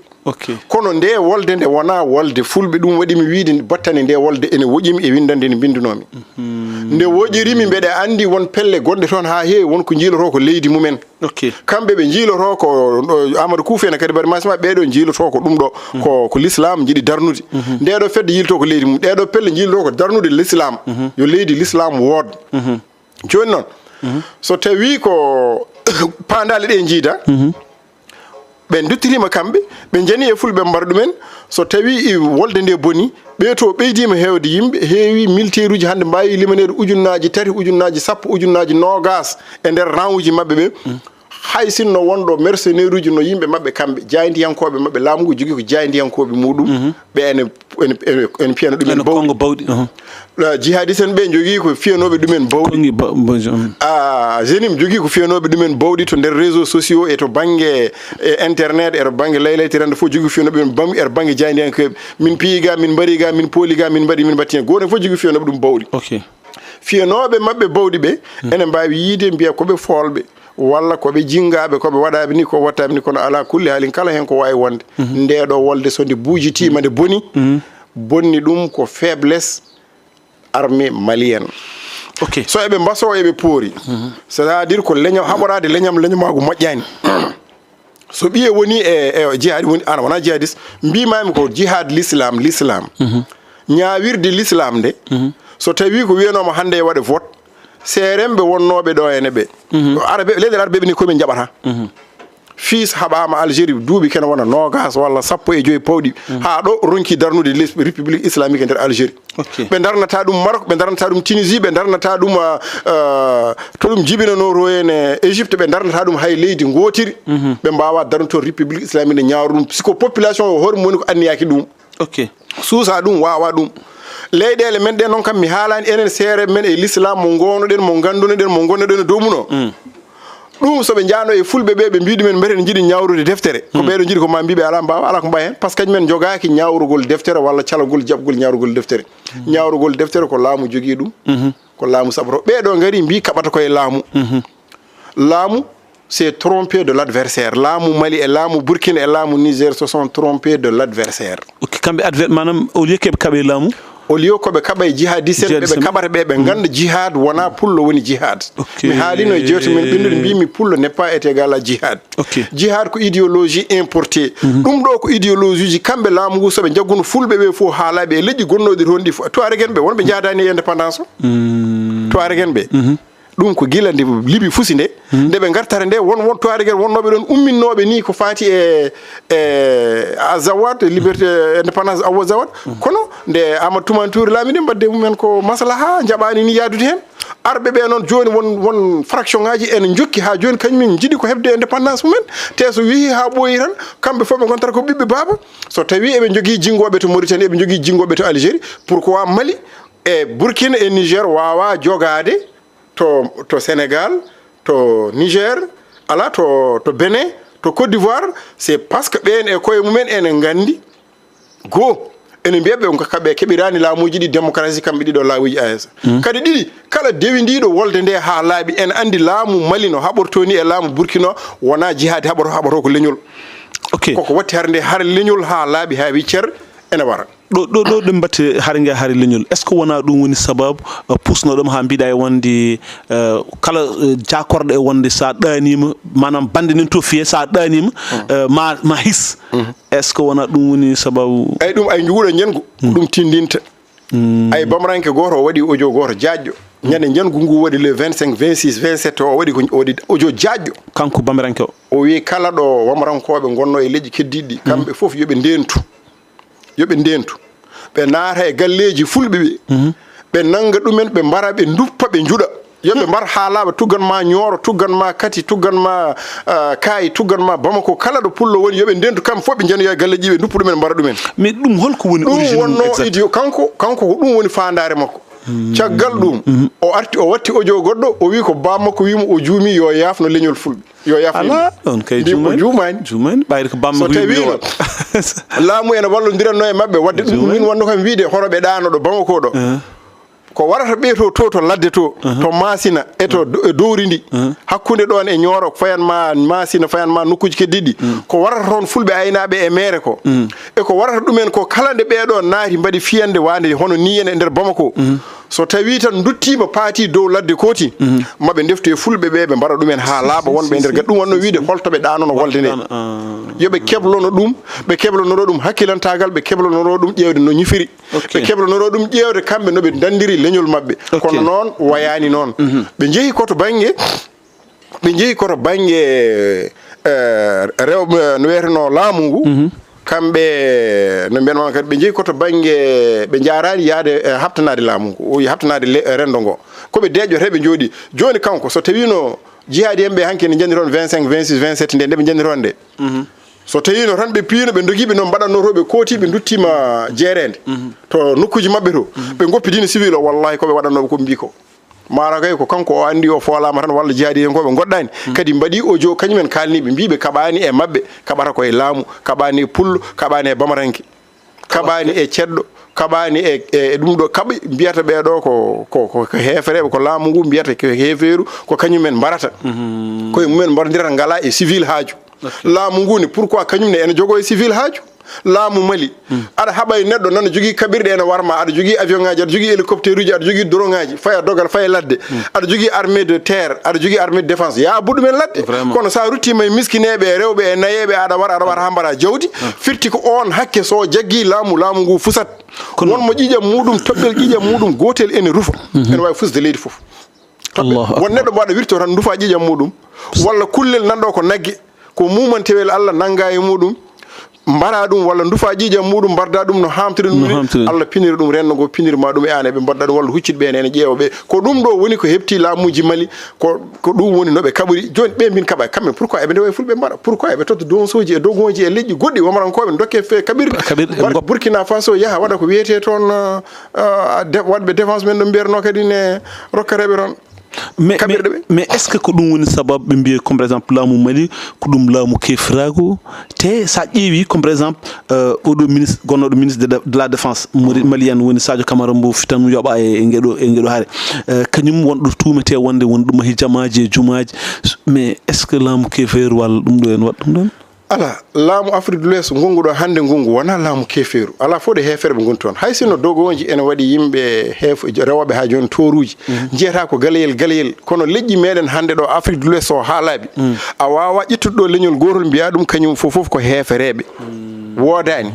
kono nde wolde nde wona wolde fulɓe ɗum waɗimi wiide battane nde wolde ene woƴimi e windande nde bindinomi nde woƴirimi mbeɗe andi won pelle gonɗe toon ha heewi wonko jiiloto ko leydi mumen kamɓe ɓe jiiloto ko Amadou Koufena kadi bari masima ɓeɗo jiiloto ko ɗum ɗo ko l'islam jiiɗi darnude ndeɗo fedde yilto ko leydi mum ɗeɗo pelle jiiloto ko darnude l'islam yo leydi l'islam wood joni noon so tawi ko pandale ɗe jiida ɓe duttirima kamɓe ɓe jani e fulɓe mbar ɗumen so tawi wolde nde boni ɓe to ɓeydima hewde yimɓe heewi militaire uji hande mbawi limanede ujunnaji 3 ujunnaji 10 ujunnaji 20 e nder rang uji mabɓe ɓe hay sinno wonɗo mercenaire uji no yimɓe mabɓe kamɓe jaydiyankoɓe mabɓe laamu ngu jogui ko jaydiyankoɓe muɗum ɓe ene piyana ɗumen bawɗi jihadiste en ɓe jogui ko fiyanoɓe ɗumen bawɗi jenim jogui ko fiyanoɓe ɗumen bawɗi to nder réseaux sociaux e to banggue internet e to banggue laylaytirande fof jogui fiyanoɓe ɗumen bawɗi e to banggue jaydiyankoɓe min piyiga min mbariga min pooliga min mbaɗi min mbatti hen goto fof jogui fiyanoɓe ɗum bawɗi fiyanoɓe mabɓe bawɗi ɓe ene mbawi yiide mbiya koɓe folɓe walla koɓe jingaɓe koɓe waɗaɓe ni ko wattaɓe ni kono ala kulli haalin kala hen ko wawi wonde ndeɗo wolde so nde buujitima nde boni bonni ɗum ko faiblesse armée malienne so eɓe mbaso eɓe poori c'est à dire ko leñam haɓorade leñamago moƴƴani so ɓiye woni e jihad woni ana wona jihadiste mbimami ko jihad l'islam ñawirde l'islam nde so tawi ko wiyanoma hande e waɗe vote seremɓe wonnoɓe ɗo ene ɓe leyɗel arabe ni komin jaɓata fils haɓama Algérie duuɓi kene wona 20 walla 15 pawɗi ha ɗo ronki darnude république islamique e nder Algérie ɓe darnata ɗum Maroc ɓe darnata ɗum Tunisie ɓe darnata ɗum to ɗum jibinanoro en Égypte ɓe darnata ɗum hay leydi gotiri ɓe mbawa darnude république islamique nde ñawru ɗum siko population o hoore mum woni ko anniyaki ɗum suusa ɗum wawa ɗum leyɗele men ɗe noon kam mi haalani enen seere men e l'islam mo gownoɗen mo gandunoɗen mo gonnoɗen dow muno ɗum soɓe jano e fulɓe ɓe mbiɗu men mbeten jiiɗi ñawrude deftere ko ɓeɗo jiiɗi ko ma mbiɓe ala mbawa ala ko mbawi hen par ce que kañumen jogaki ñawrugol deftere walla calagol jaɓgol ñawrugol deftere ñawrugol deftere ko laamu jogui ɗum ko laamu sabato ɓeɗo gaari mbi kaɓata koye laamu laamu c'est tromper de l'adversaire laamu Mali et laamu Burkina et laamu Niger se sont trompés de l'adversaire kamɓe manam au lieu keɓe kaɓe laamu au lieu koɓe kaɓa e jihadiste ɓe kaɓata ɓe ganda jihad wona pullo woni jihad mi haalino e jewte men ɓennude mbimi pullo n'est pas est égal à jihad jihad ko idéologie importée ɗum ɗo ko idéologie ji kamɓe laamu ngu soɓe jagguno fulɓe ɓe fof haalaɓe e leƴƴi gonnoɗi toon ɗi fof toaregen ɓe wonɓe jadani e indépendance o toaregen ɓe ɗum ko gila nde libi fusi nde nde ɓe gartare nde won toaregen wonnoɓe ɗon umminnoɓe ni ko fati e Azawad liberté indépendance Azawad kono nde Amadou Toumani Touré laami nde mbadde mumen ko maslaha jaɓani ni yadude hen arɓe ɓe noon joni won fraction ngaji ene jokki ha joni kañumen jiiɗi ko hebde indépendance mumen te so yeehi ha ɓooyi tan kamɓe fof ɓe gontata ko ɓiɓɓe baaba so tawi eɓe jogui jingoɓe to Mauritanie eɓe jogui jingoɓe to Algérie pourquoi Mali e Burkina e Niger wawa jogade to Sénégal to Niger ala to Benin to Côte d'Ivoire c'est parce que ɓen e koye mumen ene gandi goo ene mbiyaɓe kaɓe keɓirani laamuji ɗi démocratie kamɓe ɗiɗo laawuji AS kadi ɗiɗi kala dewidiɗo wolde nde ha laaɓi ene andi laamu Mali no haɓortoni e laamu Burkina wona jihadi haɓoto ko leñol koko watti har nde har leñol ha laaɓi ha wi cer ene wara ɗo ɗum batte haare haare leñol est ce que wona ɗum woni sababu pusnoɗoma ha mbiɗa e wonde kala jakorɗo e wonde sa ɗanima manam bande nen to fiye sa ɗanima ma his est ce que wona ɗum woni sababu ay ɗum ay juuɗo ñangu ɗum tindinta ay bamranke goto o waɗi audio goto jaajƴo ñande ñangu ngu waɗi le 25 26 27 o waɗi audio jaajƴo kanko bamranke o wi kala ɗo wamrankoɓe gonno e leƴƴi keddiɗi kamɓe foof yoɓe ndentu ɓe naata e galleji fulɓe ɓe nanga ɗumen ɓe mbara ɓe duppa ɓe juuɗa yoɓe mbar haalaɓe tugganma Nioro tugganma Kati tugganma Kayi tugganma Bamako kala ɗo pullo woni yoɓe ndentu kamɓe fof ɓe janoya galleji ɓe duppa ɗumen mbara ɗumen mais ɗum holko woni ɗum wonno idio kanko ko ɗum woni fandare makko caggal ɗum o arti o watti audio goɗɗo o wi ko bammakko wimo o juumi yo yaafno leñol fulɓe yo yaafno on kay juumani ɓayde ko bamma so tawino laamu ene wallodirano e mabɓe wadde ɗum min wonno kam wiide horoɓe ɗano ɗo Bamako ɗo ko warata ɓeeto to ladde to to masina e to dowri ndi hakkunde ɗon e ñooro fayanma masina fayanma nokkuji keddiɗi ko warata toon fulɓe aynaɓe e mere ko e ko warata ɗumen ko kala nde ɓeeɗo naati mbaɗi fiyande wande hono ni en e nder Bamako so tawi tan duttima paati dow ladde koti maɓe deftu e fulɓe ɓe ɓe mbaɗa ɗumen ha laaɓa wonɓe nder ɗum wonno wiide holtoɓe ɗanono wolde nde yoɓe keblono ɗum ɓe keblonoro ɗum hakkilantagal ɓe keblonoro ɗum ƴewde no ñifiri ɓe keblonoro ɗum ƴewde kamɓe noɓe dandiri leñol mabɓe kono noon wayani noon ɓe jeehi koto banggue rewɓe no wiyeteno laamu ngu kamɓe no mbiyanma kadi ɓe jeehi koto banggue ɓe jarani yaade habtanade laamu ngu habtanade rendo ngo koɓe deƴote ɓe jooɗi joni kanko so tawino jihaadi en ɓe hanki ne jandiron 25 26 27 nde ɓe jandiron nde so tawino tan ɓe piino ɓe dogiɓe noon mbaɗannotoɓe kooti ɓe duttima jeerede to nokkuji mabɓe to ɓe goppidino civil o wallahi koɓe waɗannoɓe ko mbi ko mara kay ko kanko o andi o foolama tan walla jihaadi en koɓe goɗɗani kadi mbaɗi audio kañumen kalniɓe mbiɓe kaɓani e mabɓe kaɓata koye laamu kaɓani e pullo kaɓani e bamaranke kaɓani e cedɗo kaɓani e ɗum ɗo kaɓi mbiyata ɓeɗo ko hefereɓe ko laamu ngu mbiyata ko heferu ko kañumen mbarata koye mumen mbarodira ngala e civil haaju laamu ngu ne pourquoi kañumne ene jogo e civil haaju laamu Mali aɗa haɓa e neɗɗo nana jogui kaɓirɗe ene warma aɗa jogui avion ngaji aɗa jogui hélicoptère uji aɗa jogui drone ngaji faya dogal faya ladde aɗa jogui armée de terre aɗa jogui armée de défense ya buɗɗumen ladde kono sa ruttima e miskineɓe e rewɓe e nayeɓe aɗa wara ha mbaɗa jawdi firti ko on hakke so jaggui laamu ngu fusat wonmo ƴiƴam muɗum toɓɓel ƴiƴam muɗum gotel ene rufa ene wawi fusde leydi foof won neɗɗo mbaɗa wirto tan dufa ƴiƴam muɗum walla kullel nanɗo ko naggue ko mumantewel Allah nanga e muɗum mbara ɗum walla dufa ƴiƴam muɗum mbarda ɗum no hamtiri ɗum Allah piniri ɗum renno ngo pinirma ɗum e an eɓe mbaɗɗa ɗum walla hucciɗ ɓe ene ƴeewaɓe ko ɗum ɗo woni ko hepti laamuji Mali ko ɗum woni noɓe kaɓori joni ɓe min kaɓa kamɓe pourquoi eɓe ndewa e fulɓe mbaɗa pourquoi eɓe totta donsoji e dogoji e leƴƴi goɗɗi wamarankoɓe dokke fe kaɓirɗe Burkina Faso yaaha waɗa ko wiyete toon waɗɓe défense men ɗo mbiyatno kadi ne rokkareɓe toon mais est ce que ko ɗum woni sababu ɓe mbiye comme par exemple laamu Mali ko ɗum laamu kefirago te sa ƴeewi comme par exemple oɗo ministre gonnoɗo ministre de la défense malienne woni Sadio Camara mbo fitan yoɓa e gueɗo haare kañum wonɗo tumete wonde woni ɗum hi jamaji e jumaji mais est ce que laamu kefeeru walla ɗum ɗo en waɗa ɗum ɗon ala laamu Afrique de l'Ouest ngongu ɗo hande ngongu wona laamu kefeeru ala fof de hefereɓe goni toon hay sinno dogoji ene waɗi yimɓe rewoɓe ha joni toruji jiyata ko galeyel kono leƴƴi meɗen hande ɗo Afrique de l'Ouest o ha laaɓi a wawa ƴettude ɗo leñol gotol mbiya ɗum kañum fof ko hefereɓe wodani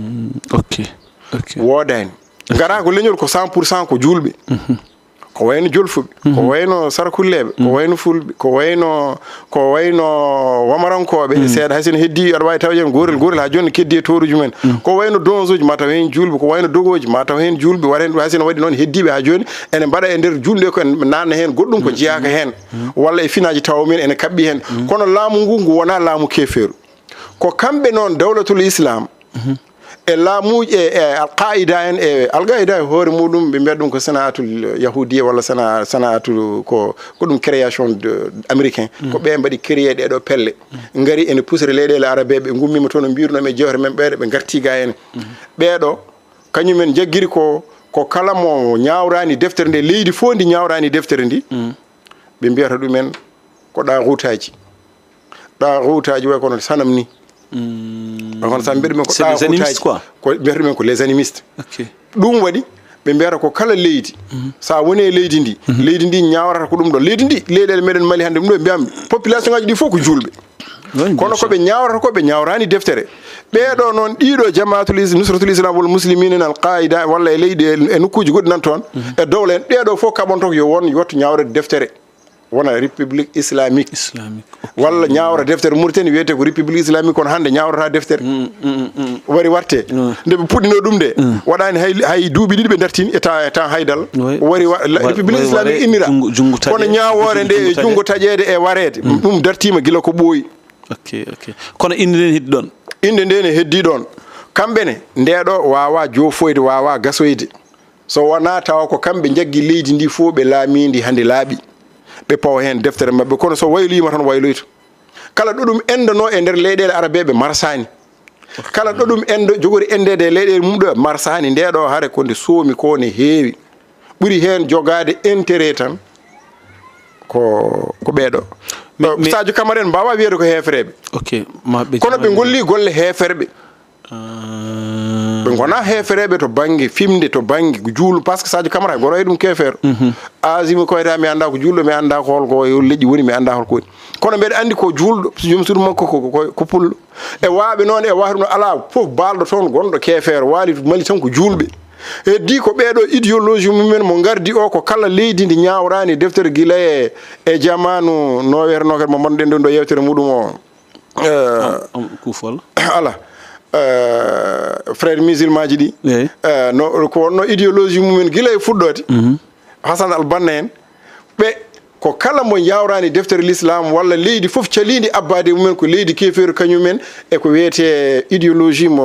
wodani gara ko leñol ko 100% ko julɓe ko wayno jolfuɓe ko wayno sarakulleɓe ko wayno fulɓe ko wayno wamarankoɓe seeɗa hay sino heddi aɗa wawi taw yen gorel ha joni keddi e toruji men ko wayno donsoji ma taw hen julɓe ko wayno dogoji ma taw hen julɓe waɗa hen hay sino waɗi noon heddiɓe ha joni ene mbaɗa e nder julɗe ko en nanna hen goɗɗum ko jeyaka hen walla e finaji taw men ene kaɓɓi hen kono laamu ngu wona laamu kefeeru ko kamɓe noon dawlatul islam e laamuji e alqaida en e alqaida e hoore muɗum ɓe mbiyata ɗum ko sénatul yahoudia walla sénatul ko ɗum création de américain ko ɓe mbaɗi créé ɗeɗo pelle ngari ene pusere leyɗele arabe ɓe gummima toon no mbirunome jewte men ɓeɗe ɓe gartiga ene ɓeɗo kañumen jagguiri ko kala mo ñawrani deftere nde leydi fof ndi ñawrani deftere ndi ɓe mbiyata ɗumen ko ɗaghutaji way kono sanam ni kono sa mbiɗumen ko ɗaghutaji ko mbiyata ɗumen ko les animistes ɗum waɗi ɓe mbiyata ko kala leydi sa woni e leydi ndi ñawrata ko ɗum ɗo leydi ndi leyɗele meɗen Mali hande ɗum ɗo mbiyami population ngaji ɗi fof ko julɓe kono koɓe ñawrata ko ɓe ñawrani deftere ɓeɗo noon ɗiɗo jamaatul nusratul islam walla muslimina al qaida walla e leydi e nokkuji goɗɗi nan toon e dowle en ɗeɗo fof kaɓonto ko yo won yotto ñawrede deftere wona république islamique walla ñawra deftere Mauritanie wiyete ko république islamique kono hande ñawrata deftere wari warte nde ɓe puɗɗino ɗum de waɗani hay duuɓi ɗiɗi ɓe dartini e temps haydal wari république islamique innira kono ñawore nde e junggo taƴede e warede ɗum dartima guila ko ɓooyi kono inde nden heddi ɗon inde nde ne heddi ɗon kamɓene ndeɗo wawa jofoyde wawa gasoyde so wona tawa ko kamɓe jaggi leydi ndi fof ɓe laamidi hande laaɓi ɓe pawa hen deftere mabɓe kono so wayloyima tan wayloyto kala ɗo ɗum endano e nder leyɗele arabeɓe marsani kala ɗo ɗum endo jogori endede e leyɗele mum ɗo marsani ndeɗo haare konde soomi ko ne heewi ɓuri heen jogaade intérêt tan ko ɓeeɗo Sadio Camara en mbawa wiyeede ko heefereɓe kono ɓe golli golle heeferɓe ɓe gona heefereɓe to banggue fimde to banggue juulu par ce que Sadio Camara gono e ɗum keefeero asimi koyta mi anda ko juulɗo mi anda ko holko leƴƴi woni mi anda holko woni kono mbeɗa andi ko juulɗo joom suudu makko ko pullo e waaɓe noon e wahruno ala fof balɗo toon gonɗo keefeero waali mali tan ko juulɓe heddi ko ɓeeɗo idéologie mumen mo gardi o ko kala leydi ndi ñawrani deftere guila e jamanu nowere mo monɗen ɗon ɗo yewtere muɗum o kufol ala frère musulman ji ɗi no ko wonno idéologie mumen guila e fuɗɗode Hassan al-Banna en ɓe ko kala mo yawrani deftere l'islam walla leydi fof calidi abbade mumen ko leydi kefeeru kañumen e ko wiyete idéologie mo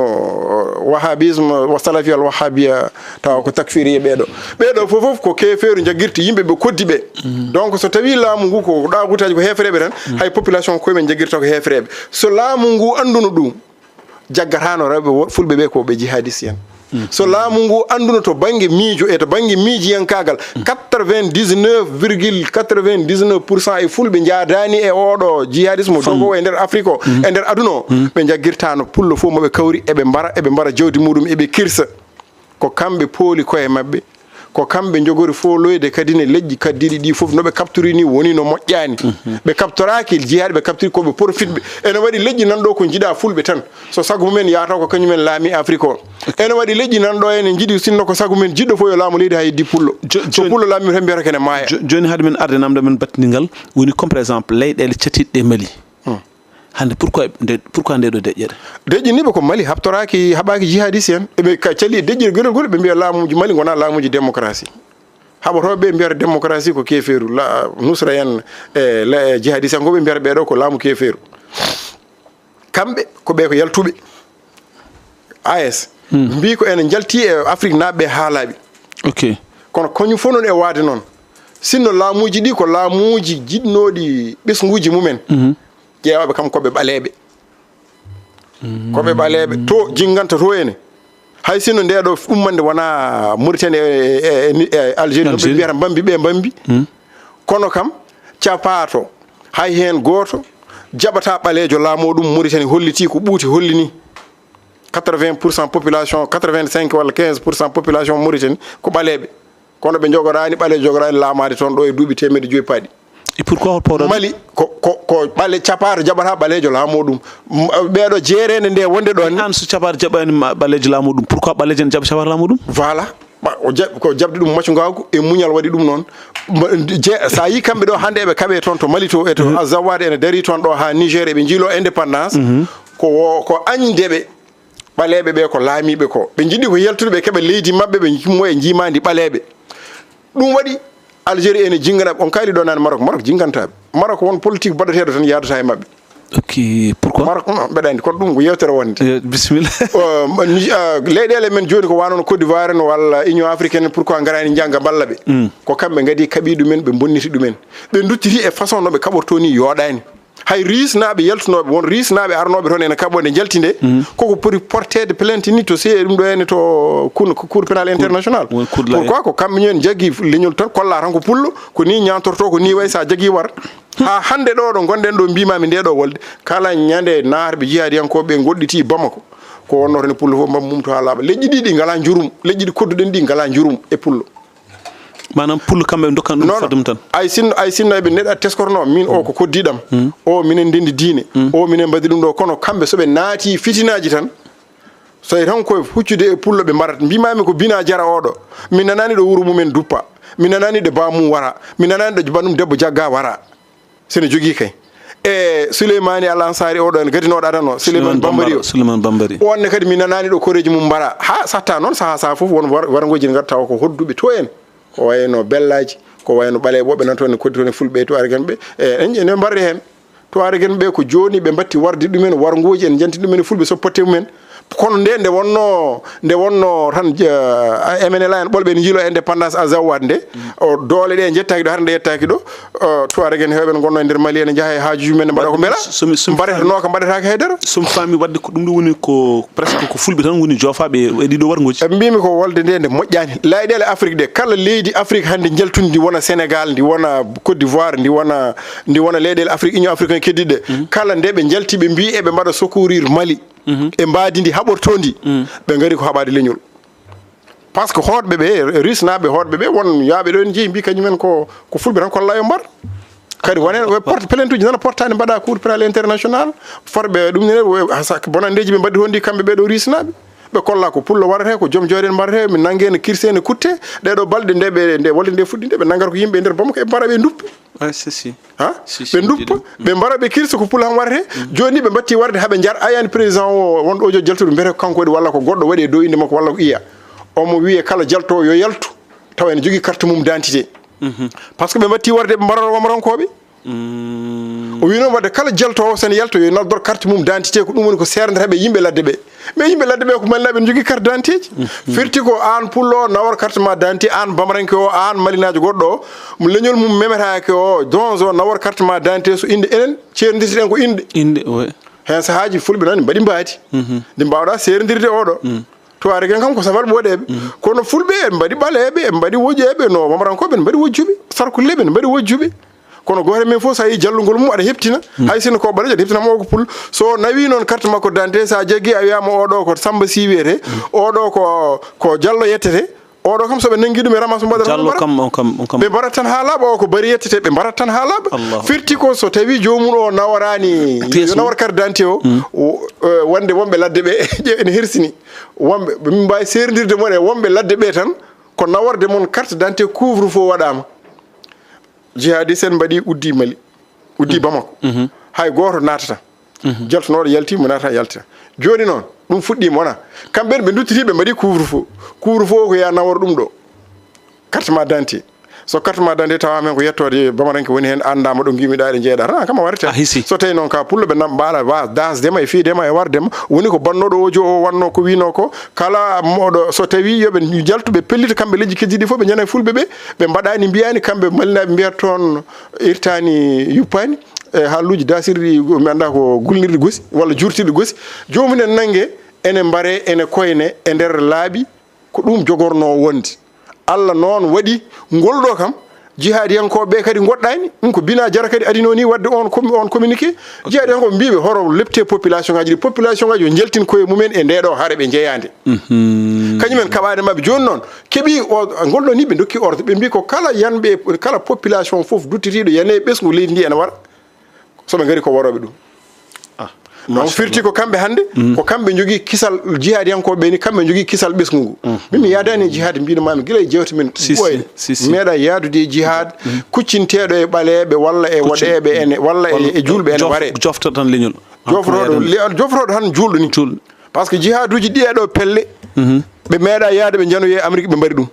wahabisme wa salafi al wahabia taw ko takfiri e ɓeɗo fof ko kefeeru jaguirta yimɓe ɓe koddi ɓe donc so tawi laamu ngu ko ɗagutaji ko hefereɓe tan hay population koyemen jaguirta ko hefereɓe so laamu ngu anduno ɗum jaggatano rewɓe fulɓe ɓe ko ɓe jihadiste en so laamu ngu anduno to banggue miijo e to banggue miijiyankagal 99,99% e fulɓe jaadani e oɗo jihadisme dogo e nder Afrique o e nder aduna o ɓe jaggirtano pullo fof moɓe kawri eɓe mbara jawdi muɗum eɓe kirsa ko kamɓe pooli koye mabɓe ko kamɓe jogori fo loyde kadi ne leƴƴi kaddiɗi ɗi fof noɓe captori ni woni no moƴƴani ɓe captoraki jihaɗe ɓe captori koɓe profitɓe ene waɗi leƴƴi nanɗo ko jiiɗa fulɓe tan so sago mumen yataw ko kañumen laami Afrique o ene waɗi leƴƴi nanɗo ene jiiɗi sinno ko sago mumen jiɗɗo fof yo laamu leydi ha yeddi pullo so pullo laami tan mbiyata kene maaya joni haade men arde namdo men battingal woni comme par exemple leyɗele cattiɗɗe Mali hande pourquoi ndeɗo deƴƴere ko Mali habtoraki haɓaki jihadiste en eɓe calli deƴƴir gueɗel goɗo ɓe mbiya laamuji Mali gona laamuji démocratie haɓatoɓe ɓe mbiyata démocratie ko kefeeru nusra en e jihadiste en ko ɓe mbiyata ɓeɗo ko laamu kefeeru kamɓe ko ɓe ko yaltuɓe AS mbi ko ene jalti e Afrique naɓeɓe haalaɓe kono kañum fof noon e waade noon sinno laamuji ɗi ko laamuji jiɗnoɗi ɓesguji mumen ƴeewaɓe kam koɓe ɓaleɓe to jinganta to ene hay sinno ndeɗo ummande wona Mauritanie e Algérie no ɓe mbiyata mbambi kono kam capato hay hen goto jaɓata ɓalejo laamoɗum Mauritanie holliti ko ɓuuti hollini 80% population 85 walla 15% population Mauritanie ko ɓaleɓe kono ɓe jogorani ɓalejo jogorani laamade toon ɗo e duuɓi 100 paaɗi et pourquoi Mali ko ɓale capato jaɓata ɓalejo laamoɗum ɓeɗo jeerede nde wonde ɗon an so capato jaɓani ɓalejo laamoɗum pourquoi ɓalejo ne jaɓa capato laamoɗum voilà ko jabde ɗum maccugagu e muñal waɗi ɗum noon sa yi kamɓe ɗo hande eɓe kaɓe toon to Mali to e to Azawad ene dari toon ɗo ha Niger eɓe jiilo indépendance ko añdeɓe ɓaleɓe ɓe ko laamiɓe ko ɓe jiiɗi ko yaltude ɓe keeɓa leydi mabɓe ɓe kimmo e jimadi ɓaleɓe ɗum waɗi Algérie ene jingana on kayli ɗo nane Maroc jingantaɓe Maroc won politique baɗateɗo tan yadata e mabɓe pourquoi Maroc mbeɗa andi kono ɗum ko yewtere wonde bisimilla leyɗele men joni ko wanono Côte d'Ivoire en walla Union africaine pourquoi garani jangga balla ɓe ko kamɓe gadi kaɓi ɗumen ɓe bonniti ɗumen ɓe duttiti e façon noɓe kaɓorto ni yoɗani hay risnaɓe yaltunoɓe won risnaɓe arnoɓe toon ene kaɓode jaltinde koko poti portede plainte ni to see ɗum ɗo ene to cour pénal international pourquoi ko kamɓe ñen jagui leñol tan kolla tan ko pullo ko ni ñantorto ko ni way sa jagui war ha hande ɗo ɗo gonɗen ɗo mbimami ndeɗo wolde kala ñande naarɓe jihadiyankoɓe goɗɗiti Bamako ko wonno toon e pullo fof mbam mumto ha laaɓa leƴƴi ɗiɗi ngala jurum leƴƴi ɗi kodduɗen ɗi ngala jurum e pullo manam pullo kamɓe dokkan ɗum fadum tan ay sinno eɓe neɗɗa teskorno min o ko koddiɗam o minen ndendi diine o minen mbaɗi ɗum ɗo kono kamɓe soɓe naati fitinaji tan so tan koye huccude e pullo ɓe mbarata mbimami ko bina jara oɗo min nanani ɗo wuuro mumen duppa min nanani ɗo bamum wara min nanani ɗo banum debbo jagga wara sene jogui kay e Souleymani Al Ansari oɗo en gadinoɗo adano Souleymane Bambari onne kadi min nanani ɗo koreji mum mbara ha satta noon saaha foof won warangoji ne gatta ko hodduɓe to en ko wayno bellaji ko wayno ɓaleɓe woɓɓe nan toon koddi toon e fulɓe to aragen ɓe ene mbarde hen to aragen ɓe ko joni ɓe batti warde ɗumen wargoji en janti ɗumen e fulɓe so potte mumen kono nde wonno tan MNLA en ɓolɓe ne jiilo indépendance à Zawad nde o doole ɗe jettaki ɗo har nde yettaki ɗo tuareg en hewɓe gonno e nder Mali ene jaaha e haajuji men mbaɗa ko beela mbaɗetano ko mbaɗetake haydara somi faami wadde ko ɗum ɗo woni ko presque ko fulɓe tan woni jofaɓe e ɗiɗo wargoji mbimi ko wolde nde moƴƴani leyɗele Afrique de kala leydi Afrique hande jaltundi ndi wona Sénégal ndi wona Côte d'Ivoire ndi wona leyɗele Afrique Union africaine keddiɗe kala nde ɓe jalti ɓe mbi eɓe mbaɗa secourir Mali e mbadi ndi haɓortondi ɓe ngari ko haɓade leñol par ce que hoɗɓe ɓe risnaɓe hoɗɓe ɓe won yaaɓe ɗo en jeeyi mbi kañumen ko fulɓe tan kolla yo mbar kadi wonen porte plainte uji nana portani mbaɗa cour pénal international forɓe ɗum ne bonandeji ɓe mbaɗi toon ndi kamɓe ɓe ɗo risnaɓe ɓe kolla ko pullo warate ko joom jooɗen mbarate min nangue ne kirse ne kutte ɗeɗo balɗe nde wolde nde fuɗɗi nde ɓe nangata ko yimɓe e nder Bamako ɓe mbara ɓe duppa ɓe duppa ɓe mbara ɓe kirsa ko pulla han warate joni ɓe batti warde haaɓe jar ayani président o wonɗo jo jaltuɗo mbiyete ko kanko waɗi walla ko goɗɗo waɗi e dow inde makko walla ko iya omo wiye kala jaltowo yo yaltu tawa ene jogui carte mum d'identité par ce que ɓe batti warde ɓe mbarano wamarankoɓe o wi noon wadde kala jaltowo sene yalto yo noddor carte mum d'identité ko ɗum woni ko serdataɓe yimɓe ladde ɓe mais yimɓe ladde ɓe ko malinaɓe ne jogui carte d'identité ji firti ko an pullo nawor carte ma d'identité an bamaranke o an malinajo goɗɗo o mo leñol mum memetake o donge o nawor carte ma d'identité so inde enen ceerdirteɗen ko inde hen sahaji fulɓe noon ne mbaɗi mbaadi nde mbawɗa serdirde oɗo tuware ken kam ko safal ɓoɗeɓe kono fulɓe en mbaɗi ɓaleɓe en mbaɗi wojjeɓe no bamarankoɓe ne mbaɗi wojjuɓe sarkulleɓe ne mbaɗi wojjuɓe kono goto men fof so yi jallugol mum aɗa heptina hay sino ko ɓalejo aɗa heptinama o ko pul so nawi noon carte makko d'identité sa jaggi a wiyama oɗo ko Samba Sy wiyete oɗo ko Diallo yettete oɗo kam soɓe nanggui ɗum e ramas ɓe mbarat tan ha laaɓa o ko bari yettete ɓe mbarat tan ha laaɓa firti ko so tawi jomum o nawarani nawar carte d'identité o wonde wonɓe ladde ɓe ene hersini wonɓe min mbawi serdirde moon e wonɓe ladde ɓe tan ko nawarde moon carte d'identité couvre feu waɗama jihadiste en mbaɗi uddi Mali uddi Bamako hay goto natata jaltunoɗo yalti mo natata yaltita joni noon ɗum fuɗɗima wona kamɓe ɓe duttiti ɓe mbaɗi couvre feu ko ya nawor ɗum ɗo carte ma d'identité so carte ma d'identité tawa men ko yettode bamaranke woni hen andama ɗo guimiɗa ɗe jeeɗa tan kama warete so tawi noon ka pullo ɓe mbaala wa dasdema e fiidema e wardema woni ko bannoɗo ojo o wanno ko wino ko kala moɗo so tawi yoɓe jaltuɓe pellita kamɓe leƴƴi keddiɗi fof ɓe ñana fulɓe ɓe mbaɗani mbiyani kamɓe malinaɓe mbiyata toon irtani yuppani e haalluji dasirɗi mi anda ko gulnirɗi gosi walla jurtirɗi gosi jomumen nangue ene mbare ene koyne e nder laaɓi ko ɗum jogorno wonde Allah noon waɗi ngolɗo kam jihadiyankoɓe kadi goɗɗani ɗum ko bina jara kadi adino ni wadde on communiqué jihadiyankoɓe mbiɓe horo lepte population ngaji ɗi population ngaji yo jaltin koye mumen e ndeɗo haare ɓe jeeyande kañumen kaɓade mabɓe joni noon keeɓi ngolɗo ni ɓe dokki ordre ɓe mbi ko kala yanɓe kala population foof duttitiɗo yane ɓesgu leydi ndi ene wara soɓe gari ko waroɓe ɗum non firti ko kamɓe hande ko kamɓe jogui kisal jihadiyankoɓe ni kamɓe jogui kisal ɓesgu ngu min yadani e jihad mbinumami guila e jewte men ɓoyde meeɗa yaadude e jihad kuccinteɗo e ɓaleɓe walla e waɗeɓe ene walla e julɓe ene ware jofta tan leñol joftoɗo tan julɗo ni par ce que jihaduji ɗi eɗo pelle ɓe meeɗa yaade ɓe janoye Amérique ɓe mbaɗi ɗum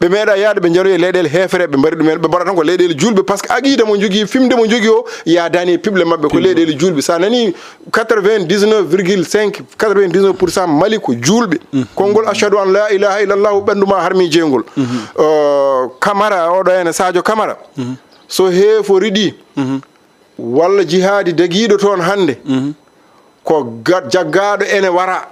ɓe meeɗa yaade ɓe jaroye leyɗele hefere ɓe mbaɗi ɗumen ɓe mbaɗa tan ko leyɗele julɓe par ce que aqida mo jogui fimde mo jogui o yadani e pible mabɓe ko leyɗele julɓe sa nani 99,5 Mali ko julɓe konngol achadu an la ilaha illallah ɓenduma harmi jeygol Camara oɗo ene Sadio Camara so heeforiɗi walla jihadi daguiɗo toon hande ko jaggaɗo ene wara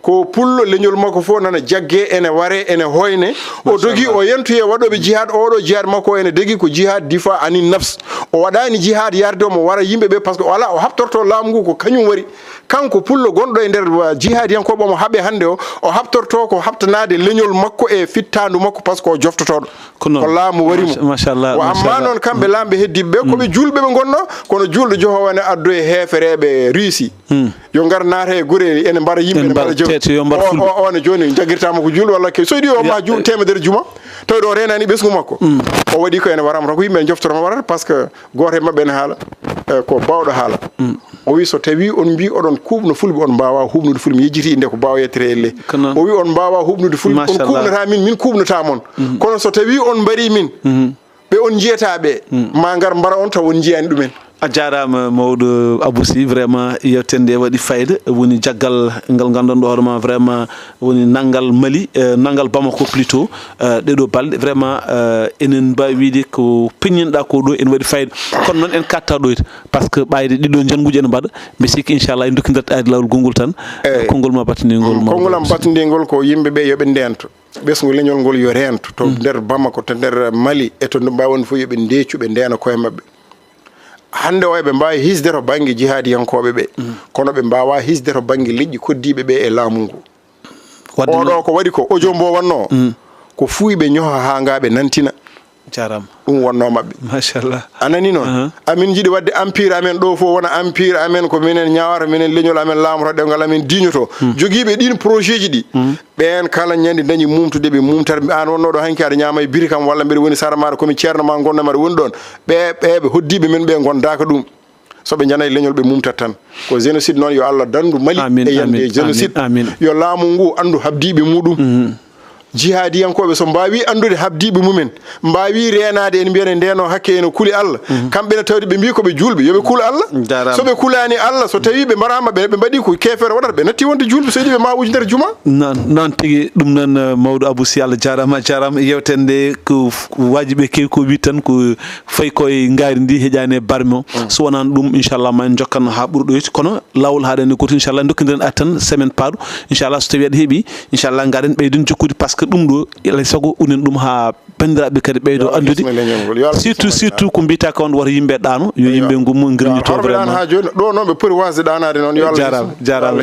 ko pullo leñol makko fof nana jagge ene ware ene hoyne o dogi o yentoye waɗoɓe jihad oɗo jihad makko ene degui ko jihad difa anin nafs o waɗani jihad yarde omo wara yimɓeɓe par ce que wala o habtorto laamu ngu ko kañum wari kanko pullo gonɗo e nder jihad yankoɓe omo haaɓe hande o habtorto ko habtanade leñol makko e fittandu makko par ce que o joftotoɗo ko laamu wari mo machallah amma noon kamɓe lamɓe heddiɓe koɓe julɓe ɓe gonno kono julɗo johowane addo e hefereɓe Russie yo gar naata e guure ene mbara yimɓe ene mbara jawdi one joni jagguirtama ko julɗo walla so yiɗi o ma temedere juma tawi ɗo renani ɓesgu makko o waɗi ko ene warama tan ko yimɓe ene joftoroma warata par ce que goto e mabɓe ene haala ko bawɗo haala o wi so tawi on mbi oɗon kuɓno fulɓe on mbawa huɓnude fulɓe mi yejjiti inde ko bawa yettere elle o wi on mbawa huɓnude fulɓe on kuɓnata min kuɓnata moon kono so tawi on mbari min ɓe on jiyataɓe ma gar mbara on taw on jiyani ɗumen a jarama mawɗo Abousy vraiment yewtende waɗi fayida woni jaggal ngal gandanɗo hoorema vraiment woni nanggal Mali nanggal Bamako plutôt ɗeɗo balɗe vraiment enen mbawi wiide ko peññinɗa ko ɗo ene waɗi fayida kono noon en katta ɗoyta par ce que ɓayde ɗiɗo janguji ene mbaɗa mbi sikki inchallah en dokkidat ayde lawol gongol tan konngol ma battindigol konngol am battindigol ko yimɓeɓe yooɓe ndento ɓesgu leñol ngol yo rento to nder Bamako to nder Mali e to mbawon fof yooɓe ndeecu ɓe ndena koye mabɓe hande o ɓe mbawi hisde to banggue jihadiyankoɓe ɓe kono ɓe mbawa hisde to banggue leƴƴi koddiɓe ɓe e laamu ngu oɗo ko waɗi ko audio mbo wanno ko fuuyɓe ñoha ha ngaɓe nantina jarama ɗum wonno mabɓe machallah anani noon amin jiiɗi wadde empire amen ɗo fof wona empire amen ko minen ñawata minen leñol amen laamoto ɗemgal amen diñoto joguiɓe ɗin projet ji ɗi ɓen kala ñande dañi mumtude ɓe mumtat an wonnoɗo hanki aɗa ñama e biri kam walla mbeɗa woni sara maɗa komi ceerno ma gonno aɗa woni ɗon ɓe hoddiɓe men ɓe gondaka ɗum soɓe janayi leñol ɓe mumtat tan ko génocide noon yo Allah dandu Mali e yande génocide yo laamu ngu andu habdiɓe muɗum jihadiyankoɓe so mbawi andude habdiɓe mumen mbawi renade en mbiyane ndeno hakke ene kuuli Allah kamɓe ne tawde ɓe mbi koɓe julɓe yoɓe kuula Allah soɓe kulani Allah so tawi ɓe mbarama ɓe mbaɗi ko kefere waɗata ɓe natti wonde julɓe so yiiɗi ɓe ma uji nder juma noon tigui ɗum noon mawɗo Abousy Allah jarama yewtende ko wajiɓe kewi ko wi tan ko fayi koye gaari ndi heeƴani e barme o so wonano ɗum inchallah ma en jokkanno ha ɓuurɗoyti kono lawol haɗani goto inchallah dokkidiren at tan semaine paaɗo inchallah so tawi aɗa heeɓi inchallah gaɗen ɓeydon jokkude par ce que ɗum ɗo alay saago unen ɗum ha bandiraɓe kadi ɓeydo andude surtout ko mbita ko on woto yimɓe ɗano yo yimɓe gummo girñito vraiment ha joni ɗo noon ɓe poti wasde ɗanade noon yo Allah jarama